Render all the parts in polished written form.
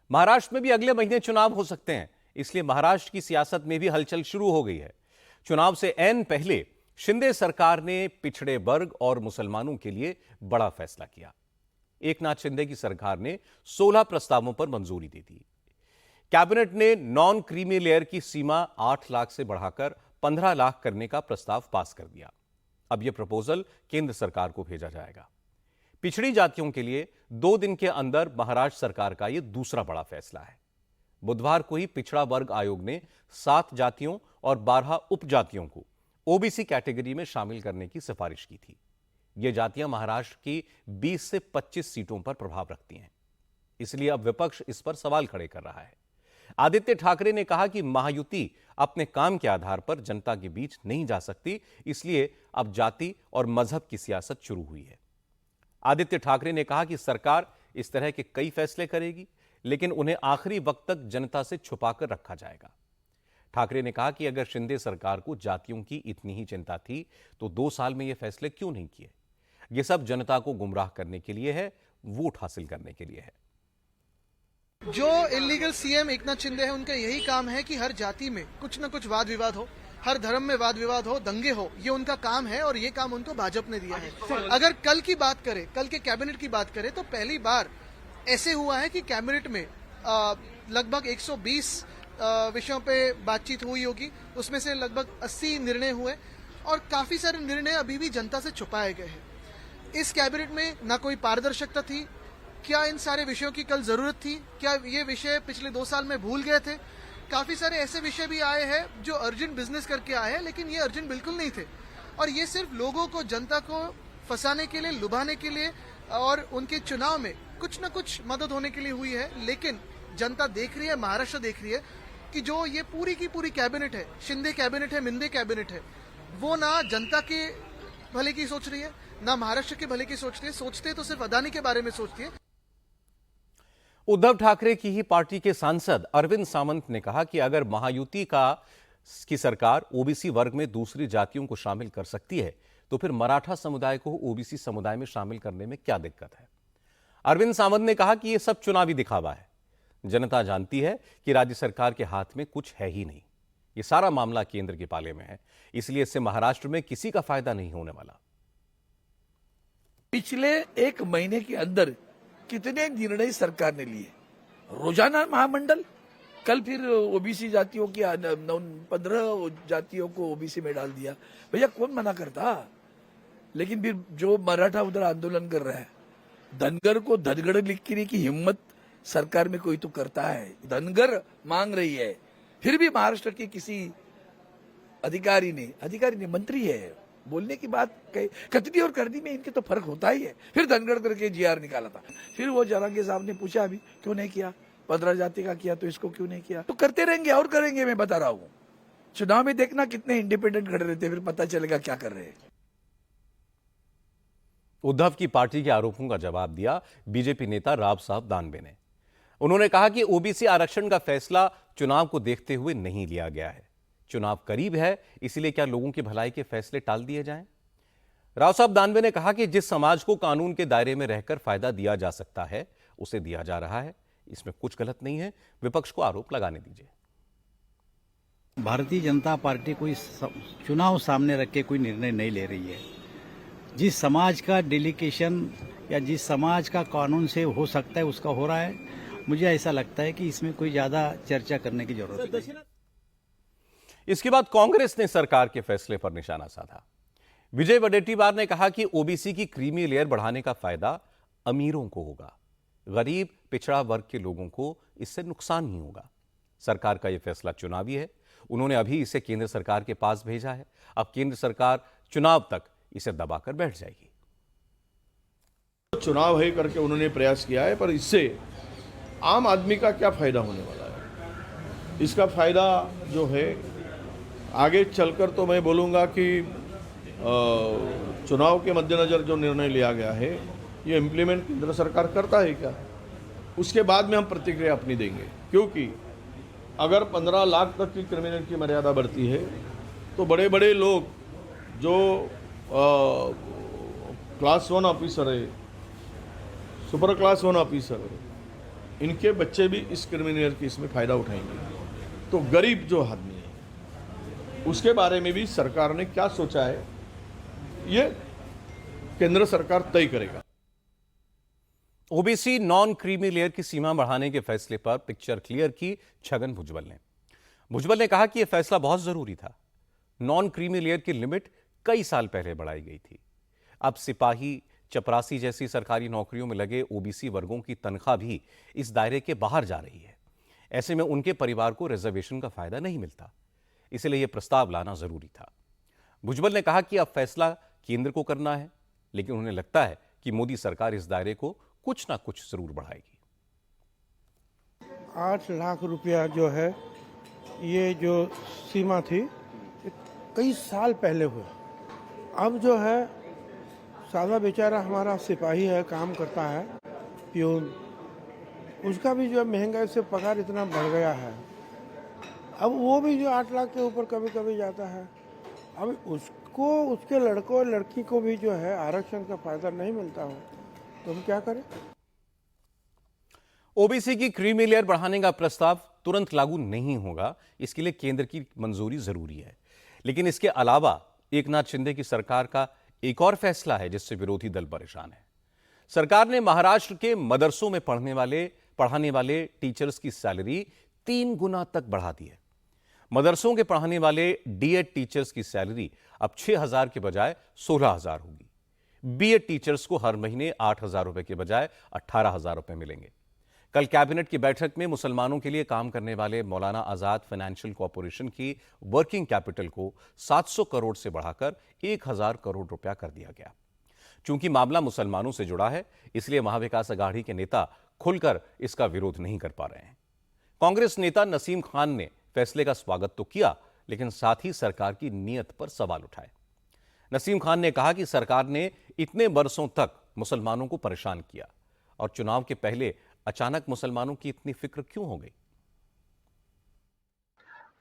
महाराष्ट्र में भी अगले महीने चुनाव हो सकते हैं, इसलिए महाराष्ट्र की सियासत में भी हलचल शुरू हो गई है। चुनाव से ऐन पहले शिंदे सरकार ने पिछड़े वर्ग और मुसलमानों के लिए बड़ा फैसला किया। एकनाथ शिंदे की सरकार ने 16 प्रस्तावों पर मंजूरी दे दी। कैबिनेट ने नॉन क्रीमी लेयर की सीमा 8 लाख से बढ़ाकर 15 लाख करने का प्रस्ताव पास कर दिया। अब यह प्रपोजल केंद्र सरकार को भेजा जाएगा। पिछड़ी जातियों के लिए 2 दिन के अंदर महाराष्ट्र सरकार का यह दूसरा बड़ा फैसला है। बुधवार को ही पिछड़ा वर्ग आयोग ने 7 जातियों और 12 उपजातियों को ओबीसी कैटेगरी में शामिल करने की सिफारिश की थी। ये जातियां महाराष्ट्र की 20 से 25 सीटों पर प्रभाव रखती हैं, इसलिए अब विपक्ष इस पर सवाल खड़े कर रहा है। आदित्य ठाकरे ने कहा कि महायुति अपने काम के आधार पर जनता के बीच नहीं जा सकती, इसलिए अब जाति और मजहब की सियासत शुरू हुई है। आदित्य ठाकरे ने कहा कि सरकार इस तरह के कई फैसले करेगी, लेकिन उन्हें आखिरी वक्त तक जनता से छुपाकर रखा जाएगा। ठाकरे ने कहा कि अगर शिंदे सरकार को जातियों की इतनी ही चिंता थी तो 2 साल में यह फैसले क्यों नहीं किए। यह सब जनता को गुमराह करने के लिए है, वोट हासिल करने के लिए है। जो इलीगल सीएम एकनाथ शिंदे है, उनका यही काम है कि हर जाति में कुछ न कुछ वाद विवाद हो, हर धर्म में वाद विवाद हो, दंगे हो। ये उनका काम है और ये काम उनको भाजपा ने दिया है। अगर कल की बात करें, कल के कैबिनेट की बात करें, तो पहली बार ऐसे हुआ है कि कैबिनेट में लगभग 120 विषयों पे बातचीत हुई होगी। उसमें से लगभग 80 निर्णय हुए और काफी सारे निर्णय अभी भी जनता से छुपाए गए हैं। इस कैबिनेट में ना कोई पारदर्शिता थी। क्या इन सारे विषयों की कल जरूरत थी? क्या ये विषय पिछले 2 साल में भूल गए थे? काफी सारे ऐसे विषय भी आए हैं जो अर्जेंट बिजनेस करके आए हैं, लेकिन ये अर्जेंट बिल्कुल नहीं थे। और ये सिर्फ लोगों को, जनता को फंसाने के लिए, लुभाने के लिए और उनके चुनाव में कुछ न कुछ मदद होने के लिए हुई है। लेकिन जनता देख रही है, महाराष्ट्र देख रही है कि जो ये पूरी की पूरी कैबिनेट है, शिंदे कैबिनेट है, मिंदे कैबिनेट है, वो ना जनता के भले की सोच रही है, ना महाराष्ट्र के भले की सोच रही है। सोचते तो सिर्फ अदानी के बारे में सोचती है। उद्धव ठाकरे की ही पार्टी के सांसद अरविंद सावंत ने कहा कि अगर महायुति की सरकार ओबीसी वर्ग में दूसरी जातियों को शामिल कर सकती है तो फिर मराठा समुदाय को ओबीसी समुदाय में शामिल करने में क्या दिक्कत है। अरविंद सावंत ने कहा कि यह सब चुनावी दिखावा है। जनता जानती है कि राज्य सरकार के हाथ में कुछ है ही नहीं। यह सारा मामला केंद्र के पाले में है, इसलिए इससे महाराष्ट्र में किसी का फायदा नहीं होने वाला। पिछले 1 महीने के अंदर कितने निर्णय सरकार ने लिए। रोजाना महामंडल, कल फिर ओबीसी जातियों की 15 जातियों को ओबीसी में डाल दिया। भैया कौन मना करता? लेकिन फिर जो मराठा उधर आंदोलन कर रहा है, धनगर को धनगढ़ लिखने की हिम्मत सरकार में कोई तो करता है। धनगर मांग रही है, फिर भी महाराष्ट्र के किसी अधिकारी ने मंत्री है, बोलने की बात कथनी और करनी में इनके तो फर्क होता ही है। फिर धनगढ़ करके जीआर निकाला था। फिर वो जरांगे साहब ने पूछा अभी क्यों नहीं किया, 15 जाति का किया तो इसको क्यों नहीं किया। तो करते रहेंगे और करेंगे। मैं बता रहा हूं, चुनाव में देखना कितने इंडिपेंडेंट खड़े रहते, फिर पता चलेगा क्या कर रहे हैं। उद्धव की पार्टी के आरोपों का जवाब दिया बीजेपी नेता राव साहब दानवे ने। उन्होंने कहा कि ओबीसी आरक्षण का फैसला चुनाव को देखते हुए नहीं लिया गया है। चुनाव करीब है, इसलिए क्या लोगों की भलाई के फैसले टाल दिए जाएं? राव साहब दानवे ने कहा कि जिस समाज को कानून के दायरे में रहकर फायदा दिया जा सकता है उसे दिया जा रहा है, इसमें कुछ गलत नहीं है। विपक्ष को आरोप लगाने दीजिए। भारतीय जनता पार्टी कोई चुनाव सामने रख के कोई निर्णय नहीं ले रही है। जिस समाज का डेलीकेशन या जिस समाज का कानून से हो सकता है उसका हो रहा है। मुझे ऐसा लगता है कि इसमें कोई ज्यादा चर्चा करने की जरूरत नहीं। इसके बाद कांग्रेस ने सरकार के फैसले पर निशाना साधा। विजय वडेट्टीवार ने कहा कि ओबीसी की क्रीमी लेयर बढ़ाने का फायदा अमीरों को होगा, गरीब पिछड़ा वर्ग के लोगों को इससे नुकसान ही होगा। सरकार का यह फैसला चुनावी है। उन्होंने अभी इसे केंद्र सरकार के पास भेजा है। अब केंद्र सरकार चुनाव तक इसे दबाकर बैठ जाएगी। चुनाव है करके उन्होंने प्रयास किया है, पर इससे आम आदमी का क्या फायदा होने वाला है? इसका फायदा जो है आगे चलकर, तो मैं बोलूँगा कि चुनाव के मद्देनज़र जो निर्णय लिया गया है ये इम्प्लीमेंट केंद्र सरकार करता है क्या, उसके बाद में हम प्रतिक्रिया अपनी देंगे। क्योंकि अगर 15 लाख तक की क्रिमिनल की मर्यादा बढ़ती है तो बड़े बड़े लोग जो क्लास 1 ऑफिसर है, सुपर क्लास 1 ऑफिसर है, इनके बच्चे भी इस क्रिमिनल केस में फ़ायदा उठाएंगे। तो गरीब जो आदमी है उसके बारे में भी सरकार ने क्या सोचा है, ये केंद्र सरकार तय करेगा। ओबीसी नॉन क्रीमी लेयर की सीमा बढ़ाने के फैसले पर पिक्चर क्लियर की छगन भुजबल ने। भुजबल ने कहा कि यह फैसला बहुत जरूरी था। नॉन क्रीमी लेयर की लिमिट कई साल पहले बढ़ाई गई थी। अब सिपाही, चपरासी जैसी सरकारी नौकरियों में लगे ओबीसी वर्गों की तनख्वाह भी इस दायरे के बाहर जा रही है। ऐसे में उनके परिवार को रिजर्वेशन का फायदा नहीं मिलता, इसलिए यह प्रस्ताव लाना जरूरी था। भुजबल ने कहा कि अब फैसला केंद्र को करना है, लेकिन उन्हें लगता है कि मोदी सरकार इस दायरे को कुछ ना कुछ जरूर बढ़ाएगी। 8 लाख रुपया जो है, ये जो सीमा थी कई साल पहले हुआ। अब जो है सादा बेचारा हमारा सिपाही है, काम करता है, प्यून, उसका भी जो महंगाई से पगार इतना बढ़ गया है। अब वो भी जो 8 लाख के ऊपर कभी कभी जाता है। अब उसको, उसके लड़कों और लड़की को भी जो है आरक्षण का फायदा नहीं मिलता हो, तो हम क्या करें। ओबीसी की क्रीमी लेयर बढ़ाने का प्रस्ताव तुरंत लागू नहीं होगा, इसके लिए केंद्र की मंजूरी जरूरी है। लेकिन इसके अलावा एकनाथ शिंदे की सरकार का एक और फैसला है जिससे विरोधी दल परेशान है। सरकार ने महाराष्ट्र के मदरसों में पढ़ाने वाले टीचर्स की सैलरी 3 गुना तक बढ़ा दी है। मदरसों के पढ़ाने वाले डीएड टीचर्स की सैलरी अब 6,000 के बजाय 16,000 होगी। बीएड टीचर्स को हर महीने 8,000 रुपए के बजाय 18,000 रुपए मिलेंगे। कल कैबिनेट की बैठक में मुसलमानों के लिए काम करने वाले मौलाना आजाद फाइनेंशियल कॉरपोरेशन की वर्किंग कैपिटल को 700 करोड़ से बढ़ाकर 1,000 करोड़ रुपया कर दिया गया। चूंकि मामला मुसलमानों से जुड़ा है, इसलिए महाविकास अघाड़ी के नेता खुलकर इसका विरोध नहीं कर पा रहे हैं। कांग्रेस नेता नसीम खान ने फैसले का स्वागत तो किया, लेकिन साथ ही सरकार की नीयत पर सवाल उठाए। नसीम खान ने कहा कि सरकार ने इतने बरसों तक मुसलमानों को परेशान किया और चुनाव के पहले अचानक मुसलमानों की इतनी फिक्र क्यों हो गई।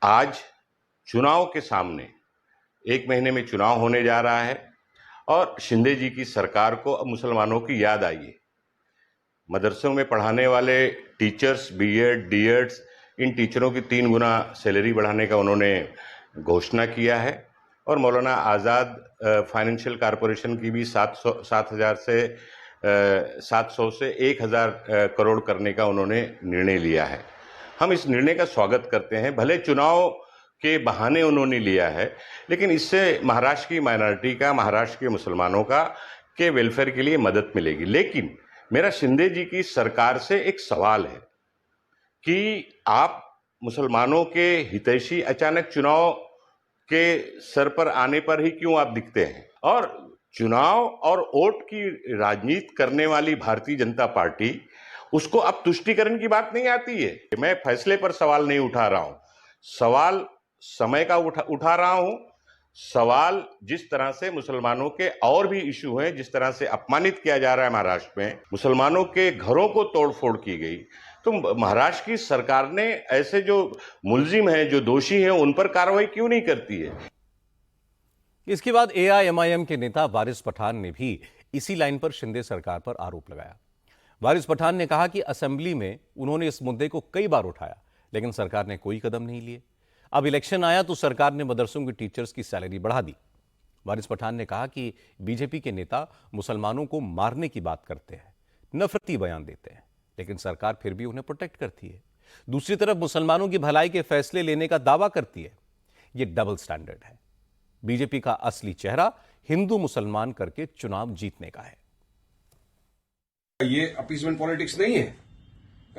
आज चुनाव के सामने 1 महीने में चुनाव होने जा रहा है और शिंदे जी की सरकार को अब मुसलमानों की याद आई है। मदरसों में पढ़ाने वाले टीचर्स, बीएड, डीएड्स, इन टीचरों की 3 गुना सैलरी बढ़ाने का उन्होंने घोषणा किया है और मौलाना आज़ाद फाइनेंशियल कॉरपोरेशन की भी 700 से 1,000 करोड़ करने का उन्होंने निर्णय लिया है। हम इस निर्णय का स्वागत करते हैं। भले चुनाव के बहाने उन्होंने लिया है, लेकिन इससे महाराष्ट्र की माइनॉरिटी का, महाराष्ट्र के मुसलमानों का के वेलफेयर के लिए मदद मिलेगी। लेकिन मेरा शिंदे जी की सरकार से एक सवाल है कि आप मुसलमानों के हितैषी अचानक चुनाव के सर पर आने पर ही क्यों आप दिखते हैं? और चुनाव और वोट की राजनीति करने वाली भारतीय जनता पार्टी, उसको अब तुष्टीकरण की बात नहीं आती है। मैं फैसले पर सवाल नहीं उठा रहा हूं, सवाल समय का उठा रहा हूं। सवाल जिस तरह से मुसलमानों के और भी इशू हैं, जिस तरह से अपमानित किया जा रहा है महाराष्ट्र में, मुसलमानों के घरों को तोड़फोड़ की गई, तो महाराष्ट्र की सरकार ने ऐसे जो मुलजिम हैं, जो दोषी हैं, उन पर कार्रवाई क्यों नहीं करती है? इसके बाद एआईएमआईएम के नेता वारिस पठान ने भी इसी लाइन पर शिंदे सरकार पर आरोप लगाया। वारिस पठान ने कहा कि असेंबली में उन्होंने इस मुद्दे को कई बार उठाया, लेकिन सरकार ने कोई कदम नहीं लिए। अब इलेक्शन आया तो सरकार ने मदरसों के टीचर्स की सैलरी बढ़ा दी। वारिस पठान ने कहा कि बीजेपी के नेता मुसलमानों को मारने की बात करते हैं, नफरती बयान देते हैं, लेकिन सरकार फिर भी उन्हें प्रोटेक्ट करती है। दूसरी तरफ मुसलमानों की भलाई के फैसले लेने का दावा करती है। यह डबल स्टैंडर्ड है। बीजेपी का असली चेहरा हिंदू मुसलमान करके चुनाव जीतने का है। ये अपीसमेंट पॉलिटिक्स नहीं है।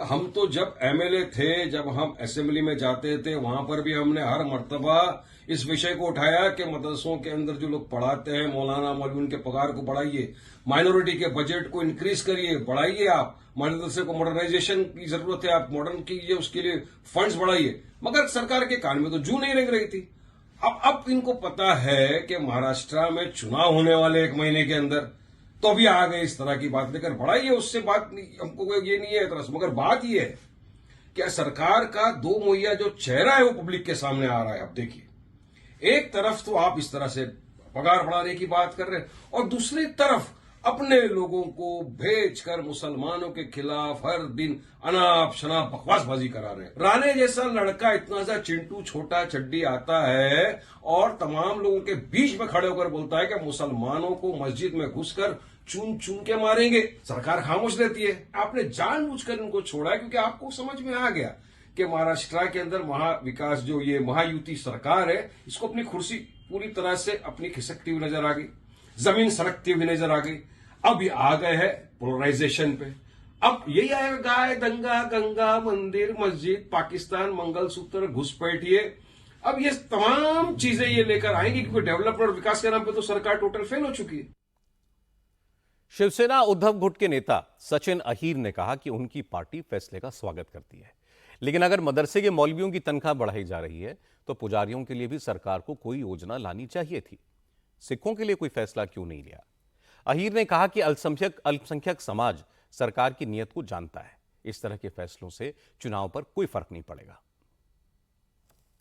हम तो जब एमएलए थे, जब हम असेंबली में जाते थे, वहां पर भी हमने हर मर्तबा इस विषय को उठाया कि मदरसों के अंदर जो लोग पढ़ाते हैं, मौलाना मौलवी, उनके पगार को बढ़ाइए, माइनॉरिटी के बजट को इंक्रीज करिए, बढ़ाइए। आप मदरसे को मॉडर्नाइजेशन की जरूरत है, आप मॉडर्न कीजिए, उसके लिए फंड्स बढ़ाइए। मगर सरकार के कान में तो जू नहीं लग रही थी। अब इनको पता है कि महाराष्ट्र में चुनाव होने वाले 1 महीने के अंदर, तो भी आ गए इस तरह की बात लेकर। बढ़ाइए, उससे बात हमको ये नहीं है तरस। मगर बात ये है कि सरकार का 2 मुहैया जो चेहरा है वो पब्लिक के सामने आ रहा है। अब देखिए, एक तरफ तो आप इस तरह से पगार बढ़ाने की बात कर रहे हैं और दूसरी तरफ अपने लोगों को भेजकर मुसलमानों के खिलाफ हर दिन अनाप शनाप बकवासबाजी करा रहे हैं। राणे जैसा लड़का इतना सा चिंटू छोटा चड्डी आता है और तमाम लोगों के बीच में खड़े होकर बोलता है कि मुसलमानों को मस्जिद में घुसकर चुन चुन के मारेंगे। सरकार खामोश रहती है। आपने जानबूझकर इनको छोड़ा है क्योंकि आपको समझ में आ गया कि महाराष्ट्र के अंदर महाविकास जो ये महायुति सरकार है, इसको अपनी कुर्सी पूरी तरह से अपनी खिसकती हुई नजर आ गई, जमीन सरकती हुई नजर आ गई। अब ये आ गए हैं पोलराइजेशन पे। अब यही आएगा गाय दंगा, गंगा, मंदिर, मस्जिद, पाकिस्तान, मंगलसूत्र, घुसपैठिए। अब ये तमाम चीजें ये लेकर आएंगी क्योंकि डेवलपमेंट और विकास के नाम पे तो सरकार टोटल फेल हो चुकी है। शिवसेना उद्धव गुट के नेता सचिन अहीर ने कहा कि उनकी पार्टी फैसले का स्वागत करती है, लेकिन अगर मदरसे के मौलवियों की तनख्वाह बढ़ाई जा रही है तो पुजारियों के लिए भी सरकार को कोई योजना लानी चाहिए थी। सिखों के लिए कोई फैसला क्यों नहीं लिया? अहीर ने कहा कि अल्पसंख्यक समाज सरकार की नीयत को जानता है। इस तरह के फैसलों से चुनाव पर कोई फर्क नहीं पड़ेगा।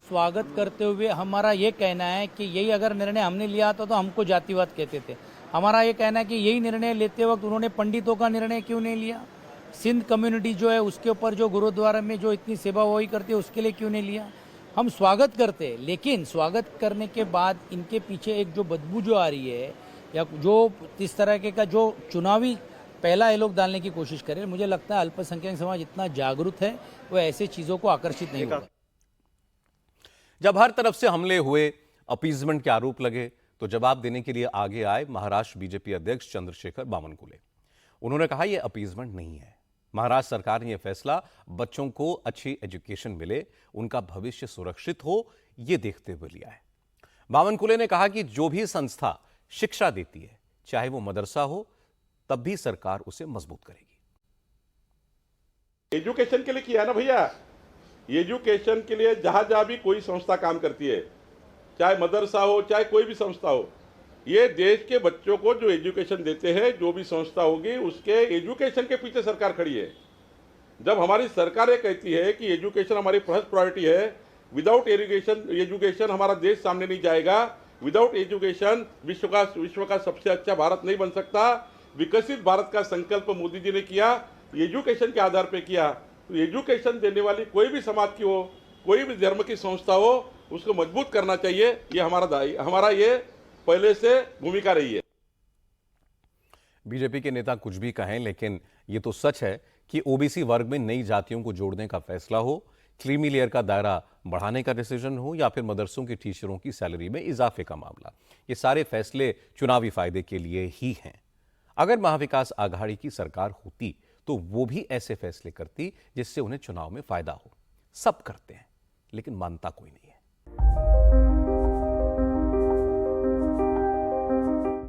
स्वागत करते हुए हमारा ये कहना है कि यही अगर निर्णय हमने लिया था तो हमको जातिवाद कहते थे। हमारा ये कहना है कि यही निर्णय लेते वक्त उन्होंने पंडितों का निर्णय क्यों नहीं लिया? सिंध कम्युनिटी जो है उसके ऊपर जो गुरुद्वारा में जो इतनी सेवा वही करती है उसके लिए क्यों नहीं लिया? हम स्वागत करते हैं, लेकिन स्वागत करने के बाद इनके पीछे एक जो बदबू जो आ रही है या जो इस तरह का जो चुनावी पहला ये लोग डालने की कोशिश करें, मुझे लगता है अल्पसंख्यक समाज इतना जागरूक है वो ऐसे चीजों को आकर्षित नहीं होगा। जब हर तरफ से हमले हुए, अपीजमेंट के आरोप लगे, तो जवाब देने के लिए आगे आए महाराष्ट्र बीजेपी अध्यक्ष चंद्रशेखर बावनकुले। उन्होंने कहा यह अपीजमेंट नहीं है। महाराष्ट्र सरकार ने यह फैसला बच्चों को अच्छी एजुकेशन मिले, उनका भविष्य सुरक्षित हो, यह देखते हुए लिया है। बावनकुले ने कहा कि जो भी संस्था शिक्षा देती है, चाहे वो मदरसा हो, तब भी सरकार उसे मजबूत करेगी। एजुकेशन के लिए किया ना भैया, एजुकेशन के लिए जहां भी कोई संस्था काम करती है, चाहे मदरसा हो चाहे कोई भी संस्था हो, ये देश के बच्चों को जो एजुकेशन देते हैं, जो भी संस्था होगी उसके एजुकेशन के पीछे सरकार खड़ी है। जब हमारी सरकार ये कहती है कि एजुकेशन हमारी फर्स्ट प्रायोरिटी है, विदाउट एजुकेशन हमारा देश सामने नहीं जाएगा, विदाउट एजुकेशन विश्व का सबसे अच्छा भारत नहीं बन सकता। विकसित भारत का संकल्प मोदी जी ने किया, एजुकेशन के आधार पर किया। तो एजुकेशन देने वाली कोई भी समाज की हो, कोई भी धर्म की संस्था हो, उसको मजबूत करना चाहिए। ये हमारा ये पहले से भूमिका रही है। बीजेपी के नेता कुछ भी कहें, लेकिन ये तो सच है कि ओबीसी वर्ग में नई जातियों को जोड़ने का फैसला हो, क्रीमी लेयर का दायरा बढ़ाने का डिसीजन हो, या फिर मदरसों के टीचरों की सैलरी में इजाफे का मामला, ये सारे फैसले चुनावी फायदे के लिए ही हैं। अगर महाविकास आघाड़ी की सरकार होती तो वो भी ऐसे फैसले करती जिससे उन्हें चुनाव में फायदा हो। सब करते हैं, लेकिन मानता कोई नहीं।